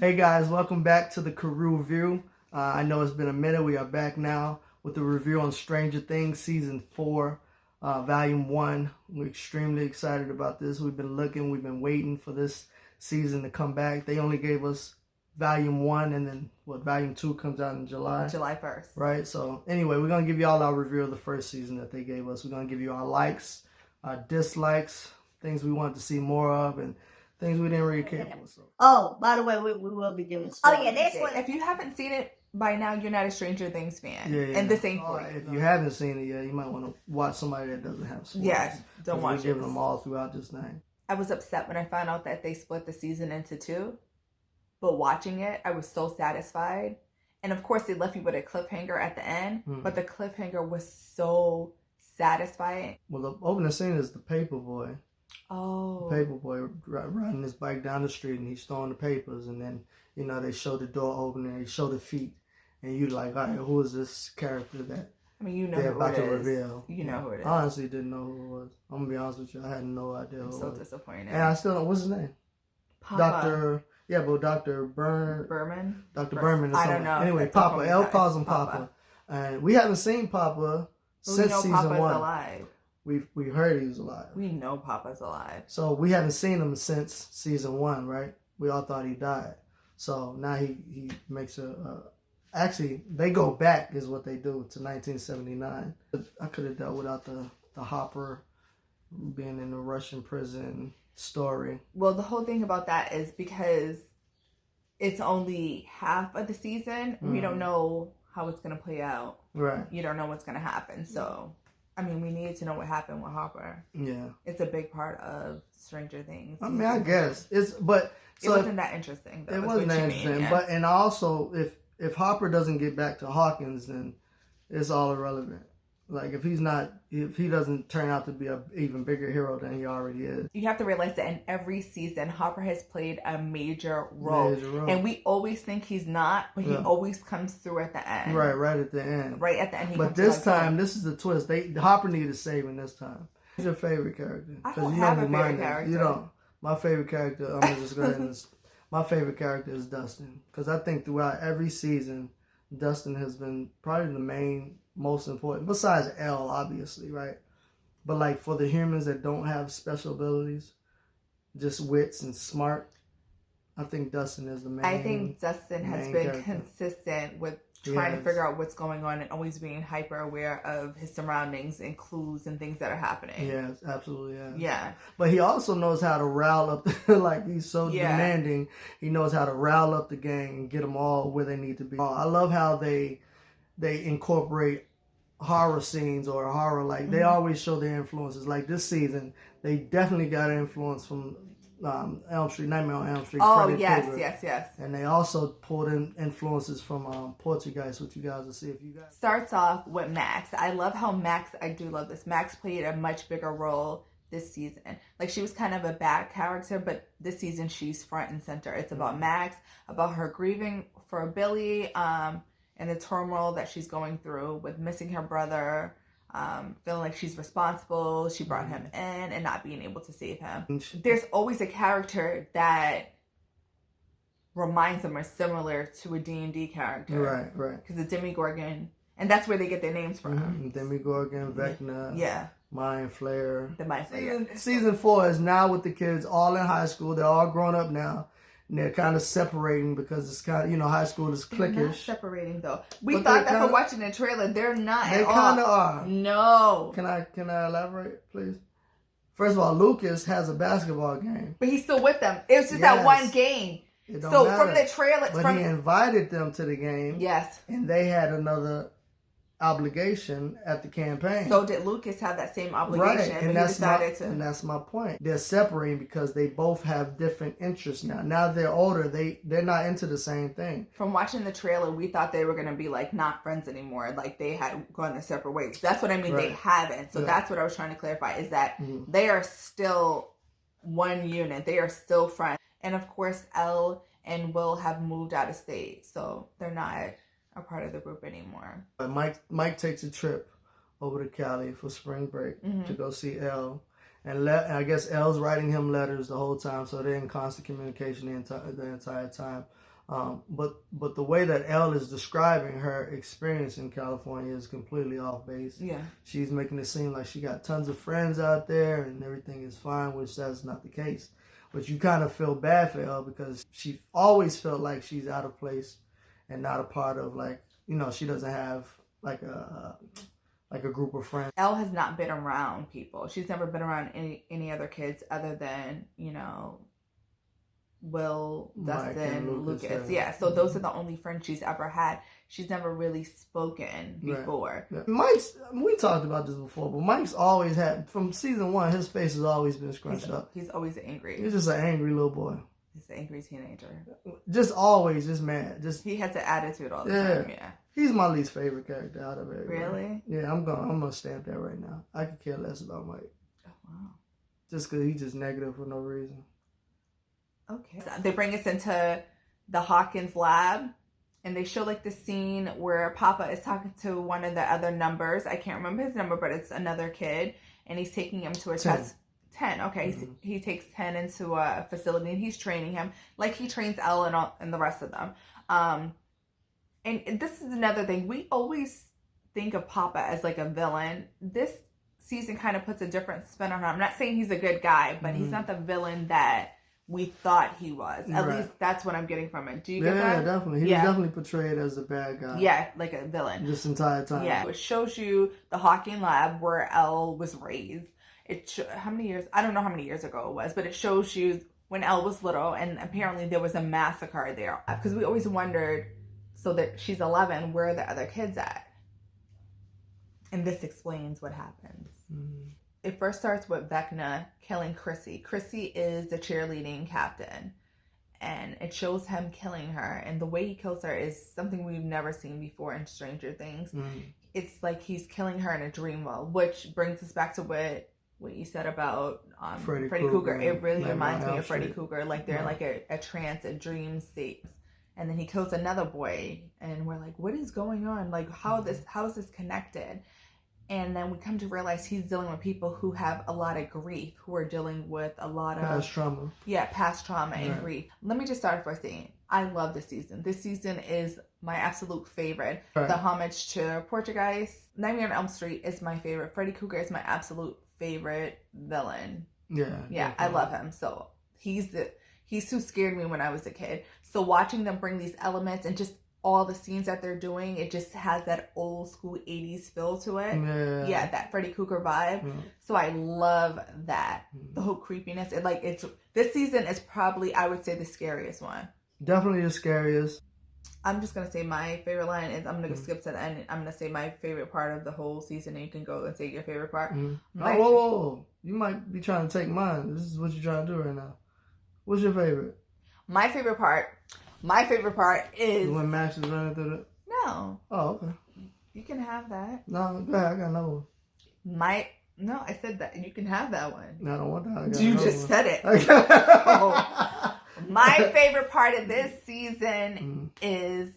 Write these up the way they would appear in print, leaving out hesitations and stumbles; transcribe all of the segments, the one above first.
Hey guys, welcome back to the Carew review. I know it's been a minute. We are back now with the review on Stranger Things Season 4, Volume 1. We're extremely excited about this. We've been waiting for this season to come back. They only gave us Volume 1 and then Volume 2 comes out in July. July 1st. Right, so anyway, we're going to give you all our review of the first season that they gave us. We're going to give you our likes, our dislikes, things we want to see more of, and things we didn't really care for. So. Oh, by the way, we will be giving spoilers. Oh, yeah, that's what. If you haven't seen it by now, you're not a Stranger Things fan. Yeah. And this ain't for you. If you haven't seen it yet, you might want to watch somebody that doesn't have spoilers. Yeah, don't watch it. We're giving them all throughout this thing. I was upset when I found out that they split the season into 2. But watching it, I was so satisfied. And of course, they left you with a cliffhanger at the end. Mm-hmm. But the cliffhanger was so satisfying. Well, the opening scene is the paper boy. Oh. The paper boy riding his bike down the street and he's throwing the papers. And then, they show the door open and they show the feet. And you're like, all right, who is this character that they're about to reveal? You know who it is. I honestly didn't know who it was. I'm going to be honest with you. I had no idea who it was. I'm so disappointed. And I still don't know. What's his name? Papa. Dr. Berman? Dr. Berman. I don't know. Anyway, Papa. Elle calls him Papa. And we haven't seen Papa since season Papa's 1. Alive. We heard he was alive. We know Papa's alive. So we haven't seen him since season 1, right? We all thought he died. So now he makes actually, they go back is what they do to 1979. I could have dealt without the Hopper being in the Russian prison story. Well, the whole thing about that is because it's only half of the season. We don't know how it's going to play out. Right. You don't know what's going to happen. So, I mean, we need to know what happened with Hopper. Yeah. It's a big part of Stranger Things. I mean, I guess. So it wasn't that interesting, though. It wasn't that interesting. Yeah. But, and also, if Hopper doesn't get back to Hawkins, then it's all irrelevant. Like, if he doesn't turn out to be an even bigger hero than he already is. You have to realize that in every season, Hopper has played a major role. And we always think he's not, but he always comes through at the end. Right at the end. Right at the end. But this time, this is the twist. Hopper needed saving this time. Who's your favorite character? I don't have a favorite character. You don't. My favorite character, I'm just going to my favorite character is Dustin. Because I think throughout every season, Dustin has been probably the most important, besides Elle, obviously, right? But like for the humans that don't have special abilities, just wits and smart, I think Dustin is the main. I think Dustin has been consistent with trying to figure out what's going on and always being hyper aware of his surroundings and clues and things that are happening. Yes, absolutely. Yeah. But he also knows how to rile up, like he's so demanding. He knows how to rile up the gang and get them all where they need to be. I love how they incorporate horror scenes or horror, like they always show their influences. Like this season, they definitely got an influence from Elm Street, Nightmare on Elm Street. Oh, yes. And they also pulled in influences from Poltergeist, which you guys will see if you guys. Starts off with Max. I love how I do love this. Max played a much bigger role this season. Like she was kind of a bad character, but this season she's front and center. It's about Max, about her grieving for Billy, and the turmoil that she's going through with missing her brother, feeling like she's responsible. She brought him in and not being able to save him. There's always a character that reminds them or similar to a D&D character. Right. Because the Demogorgon, and that's where they get their names from. Demogorgon, Vecna. Yeah. Mind Flayer. The Mind Flayer. Season 4 is now with the kids all in high school. They're all grown up now. And they're kind of separating because it's kind of, high school is cliquish. They're not separating though. We thought that for watching the trailer. They're not They at all. They kind of are. No. Can I elaborate, please? First of all, Lucas has a basketball game. But he's still with them. It was just that one game. So matter. From the trailer. But he invited them to the game. Yes. And they had another obligation at the campaign. So did Lucas have that same obligation? Right, and that's my point. They're separating because they both have different interests now. Now they're older, they're not into the same thing. From watching the trailer, we thought they were going to be like not friends anymore. Like they had gone their separate ways. That's what I mean. Right. They haven't. So that's what I was trying to clarify is that they are still one unit. They are still friends. And of course, Elle and Will have moved out of state. So they're not a part of the group anymore. Mike takes a trip over to Cali for spring break to go see Elle, and I guess Elle's writing him letters the whole time, so they're in constant communication the entire time. But the way that Elle is describing her experience in California is completely off base. Yeah. She's making it seem like she got tons of friends out there and everything is fine, which that's not the case. But you kind of feel bad for Elle because she always felt like she's out of place and not a part of, like, you know, she doesn't have like a group of friends. Elle has not been around people. She's never been around any other kids other than, you know, Will, Mike, Dustin, and Lucas. Yeah, so those are the only friends she's ever had. She's never really spoken before. Right. Yeah. We talked about this before, but Mike's always had, from season 1, his face has always been scrunched up. He's always angry. He's just an angry little boy. He's an angry teenager. Just always, just mad. He has an attitude all the time, yeah. He's my least favorite character out of everybody. Really? Yeah, I'm gonna stamp that right now. I could care less about Mike. Oh, wow. Just because he's just negative for no reason. Okay. So they bring us into the Hawkins lab, and they show like the scene where Papa is talking to one of the other numbers. I can't remember his number, but it's another kid, and he's taking him to a 10. test. 10. Okay. Mm-hmm. He takes 10 into a facility, and he's training him like he trains Elle and the rest of them. And this is another thing. We always think of Papa as like a villain. This season kind of puts a different spin on him. I'm not saying he's a good guy, but he's not the villain that we thought he was. At least that's what I'm getting from it. Do you get that? Yeah, definitely. He was definitely portrayed as a bad guy. Yeah, like a villain. This entire time. Yeah. It shows you the Hawking lab where Elle was raised. How many years? I don't know how many years ago it was, but it shows you when Elle was little, and apparently there was a massacre there. Because we always wondered, so that she's 11, where are the other kids at? And this explains what happens. Mm-hmm. It first starts with Vecna killing Chrissy. Chrissy is the cheerleading captain, and it shows him killing her. And the way he kills her is something we've never seen before in Stranger Things. Mm-hmm. It's like he's killing her in a dream world, which brings us back to what you said about Freddy Krueger. It really reminds me of Freddy Krueger. Like they're in like a trance, a dream state. And then he kills another boy, and we're like, what is going on? Like, how is this connected? And then we come to realize he's dealing with people who have a lot of grief, who are dealing with a lot of past trauma. Yeah, past trauma and grief. Let me just start by saying I love this season. This season is my absolute favorite. Right. The homage to Portuguese, Nightmare on Elm Street is my favorite. Freddy Krueger is my absolute favorite villain. Yeah, definitely. I love him. So he's who scared me when I was a kid. So watching them bring these elements and just all the scenes that they're doing, it just has that old school 80s feel to it. Yeah, that Freddy Krueger vibe. Yeah. So I love that. The whole creepiness. This season is probably, I would say, the scariest one. Definitely the scariest. I'm just going to say my favorite line is, I'm going to skip to the end. I'm going to say my favorite part of the whole season, and you can go and say your favorite part. Whoa. You might be trying to take mine. This is what you're trying to do right now. What's your favorite? My favorite part is when Max is running through the... No. Oh, okay. You can have that. No, go ahead. I got another one. No, I said that. You can have that one. No, I don't want that. You just said it. My favorite part of this season is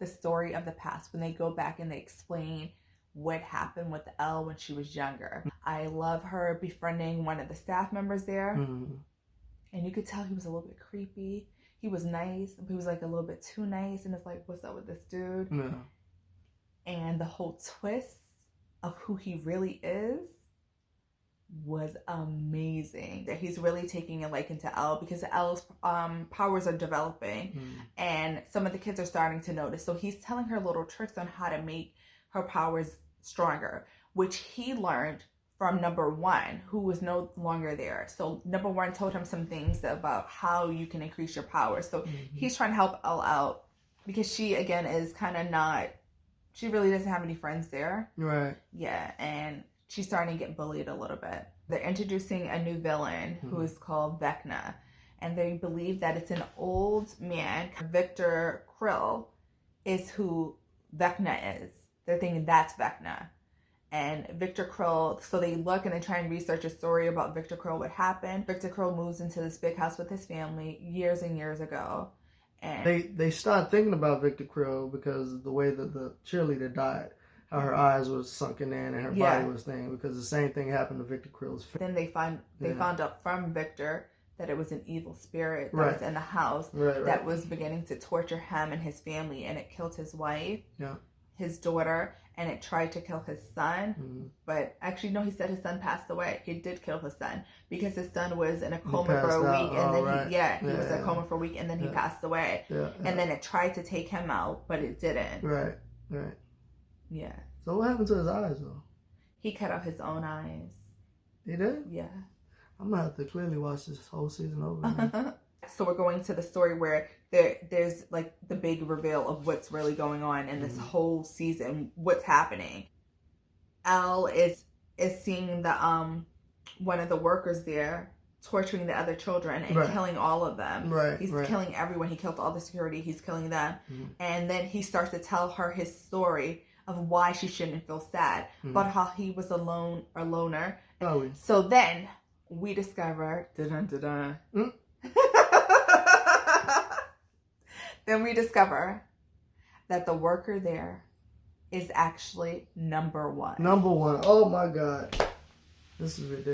the story of the past. When they go back and they explain what happened with Elle when she was younger. I love her befriending one of the staff members there. And you could tell he was a little bit creepy. He was nice, but he was like a little bit too nice. And it's like, what's up with this dude? Yeah. And the whole twist of who he really is was amazing. That he's really taking a liking to Elle because Elle's powers are developing. And some of the kids are starting to notice. So he's telling her little tricks on how to make her powers stronger, which he learned from number 1, who was no longer there. So number 1 told him some things about how you can increase your power. So he's trying to help Elle out because she, again, is kind of she really doesn't have any friends there. Right. Yeah, and she's starting to get bullied a little bit. They're introducing a new villain who is called Vecna. And they believe that it's an old man. Victor Krill is who Vecna is. They're thinking that's Vecna. And Victor Krill, so they look and they try and research a story about Victor Krill, what happened. Victor Krill moves into this big house with his family years and years ago. And they start thinking about Victor Krill because of the way that the cheerleader died. How her eyes was sunken in and her body was thin, because the same thing happened to Victor Krill's family. Then they found out from Victor that it was an evil spirit that Right. was in the house Right. that was beginning to torture him and his family, and it killed his wife, Yeah. his daughter, and it tried to kill his son. Mhm. But actually, no, he said his son passed away. He did kill his son because his son was in a coma for passed a out. week, and then right. he was in a coma for a week, and then he passed away. Yeah. And then it tried to take him out, but it didn't. Right. Right. Yeah. So what happened to his eyes though? He cut out his own eyes. He did? Yeah. I'm gonna have to clearly watch this whole season over again. So we're going to the story where there's like the big reveal of what's really going on in this whole season, what's happening. Elle is seeing the one of the workers there torturing the other children and Right. killing all of them. Right. He's right. killing everyone. He killed all the security. He's killing them. Mhm. And then he starts to tell her his story of why she shouldn't feel sad, but how he was a loner. Oh, So then we discover, then we discover that the worker there is actually number one. number one. Oh my God. This is ridiculous.